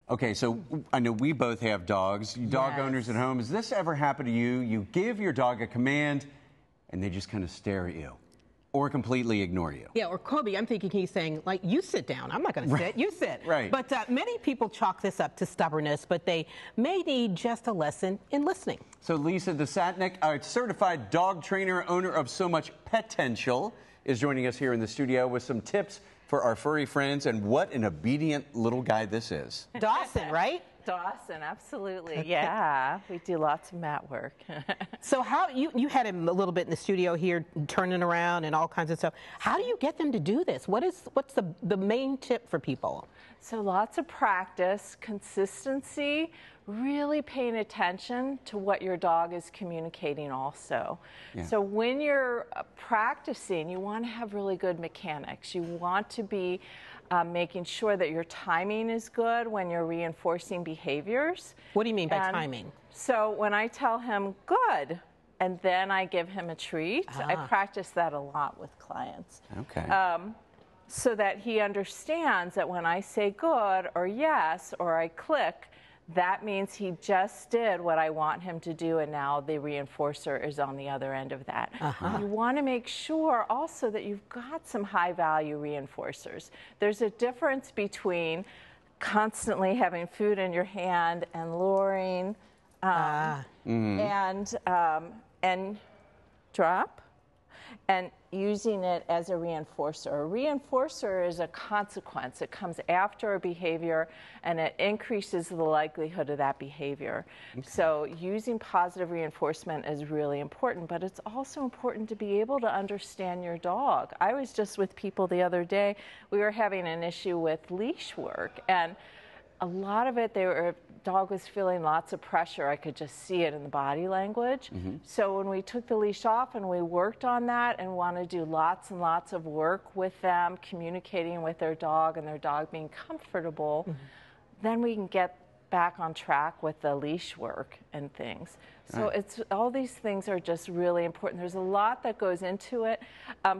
Okay, so I know we both have dogs. You dog owners at home, has this ever happened to you? You give your dog a command and they just kind of stare at you or completely ignore you. Yeah, or Kobe, I'm thinking he's saying, like, you sit down. I'm not going to sit. You sit. Right. But many people chalk this up to stubbornness, but they may need just a lesson in listening. So Lisa Desatnik, a certified dog trainer, owner of So Much PETential, is joining us here in the studio with some tips for our furry friends, and what an obedient little guy this is. Dawson, right? Dawson, absolutely. Yeah, we do lots of mat work. So how, you had him a little bit in the studio here, turning around and all kinds of stuff. How do you get them to do this? What's the main tip for people? So lots of practice, consistency, really paying attention to what your dog is communicating also. Yeah. So when you're practicing, you want to have really good mechanics. You want to be making sure that your timing is good when you're reinforcing behaviors. What do you mean by timing? So when I tell him, good, and then I give him a treat, I practice that a lot with clients. Okay. So that he understands that when I say good or yes or I click, that means he just did what I want him to do, and now the reinforcer is on the other end of that. You want to make sure also that you've got some high-value reinforcers. There's a difference between constantly having food in your hand and luring and drop, and using it as a reinforcer. A reinforcer is a consequence. It comes after a behavior and it increases the likelihood of that behavior. Okay. So using positive reinforcement is really important, but it's also important to be able to understand your dog. I was just with people the other day. We were having an issue with leash work, and a lot of it, dog was feeling lots of pressure. I could just see it in the body language. So when we took the leash off and we worked on that and want to do lots and lots of work with them, communicating with their dog and their dog being comfortable, then we can get back on track with the leash work and things. So it's all these things are just really important. There's a lot that goes into it.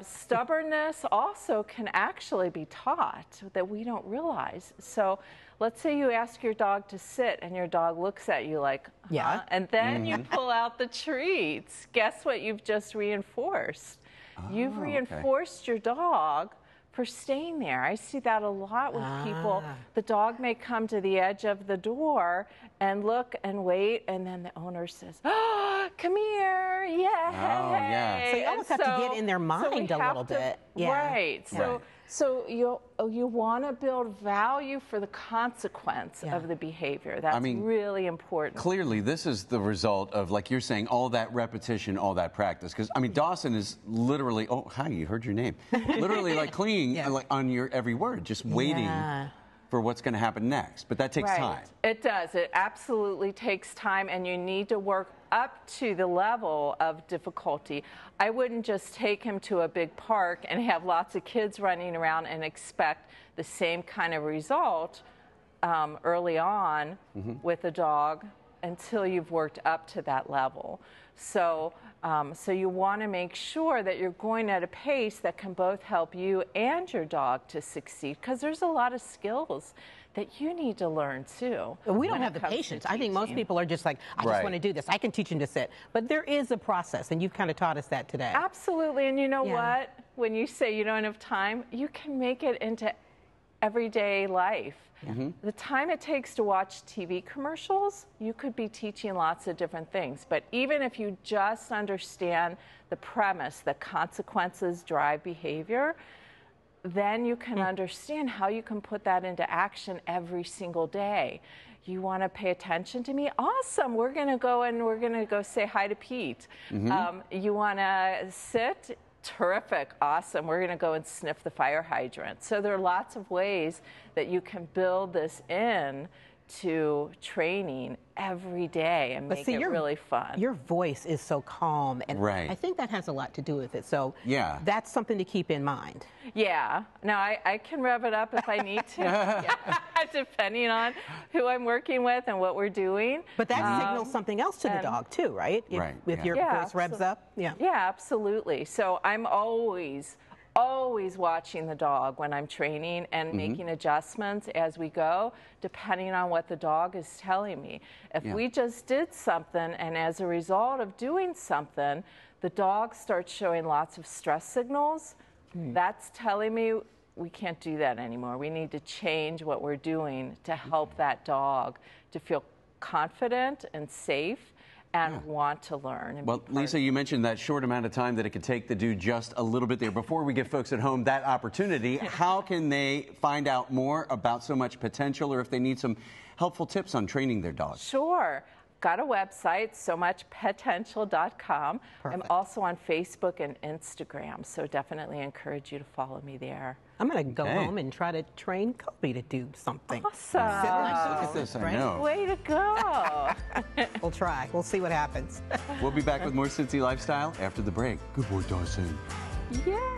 Stubbornness also can actually be taught that we don't realize. So let's say you ask your dog to sit and your dog looks at you like, and then you pull out the treats. Guess what you've just reinforced? You've reinforced your dog for staying there. I see that a lot with people. The dog may come to the edge of the door and look and wait, and then the owner says, oh, come here, yeah. So you almost have to get in their mind a little bit. Right. So you want to build value for the consequence of the behavior. That's really important. Clearly, this is the result of, like you're saying, all that repetition, all that practice. Because, I mean, Dawson is literally, oh, hi, you heard your name. Literally, like, clinging like, on your every word, just waiting for what's going to happen next. But that takes time. It does. It absolutely takes time, and you need to work up to the level of difficulty. I wouldn't just take him to a big park and have lots of kids running around and expect the same kind of result early on with a dog until you've worked up to that level. So, so you want to make sure that you're going at a pace that can both help you and your dog to succeed, because there's a lot of skills that you need to learn too. We don't have the patience. I think most people are just like, I just want to do this. I can teach him to sit. But there is a process, and you've kind of taught us that today. Absolutely. And you know what? When you say you don't have time, you can make it into everyday life. The time it takes to watch TV commercials, you could be teaching lots of different things. But even if you just understand the premise that consequences drive behavior, then you can understand how you can put that into action every single day. You want to pay attention to me? Awesome. We're going to go and we're going to go say hi to Pete. You want to sit? Terrific. Awesome. We're going to go and sniff the fire hydrant. So there are lots of ways that you can build this in to training every day and make it really fun. Your voice is so calm, and I think that has a lot to do with it. So that's something to keep in mind. Yeah. Now, I can rev it up if I need to, depending on who I'm working with and what we're doing. But that signals something else to the dog, too, right? If your voice revs up? Yeah, absolutely. So I'm always always watching the dog when I'm training and making adjustments as we go, depending on what the dog is telling me. If we just did something and as a result of doing something, the dog starts showing lots of stress signals, that's telling me we can't do that anymore. We need to change what we're doing to help that dog to feel confident and safe and want to learn. And well, Lisa, you mentioned that short amount of time that it could take to do just a little bit there. Before we give folks at home that opportunity, how can they find out more about So Much PETential, or if they need some helpful tips on training their dogs? Sure. Got a website, somuchpetential.com. I'm also on Facebook and Instagram, so definitely encourage you to follow me there. I'm going to go home and try to train Kobe to do something. Awesome. Look at this, I know. Way to go. We'll try. We'll see what happens. We'll be back with more Cincy Lifestyle after the break. Good boy, Dawson. Yeah.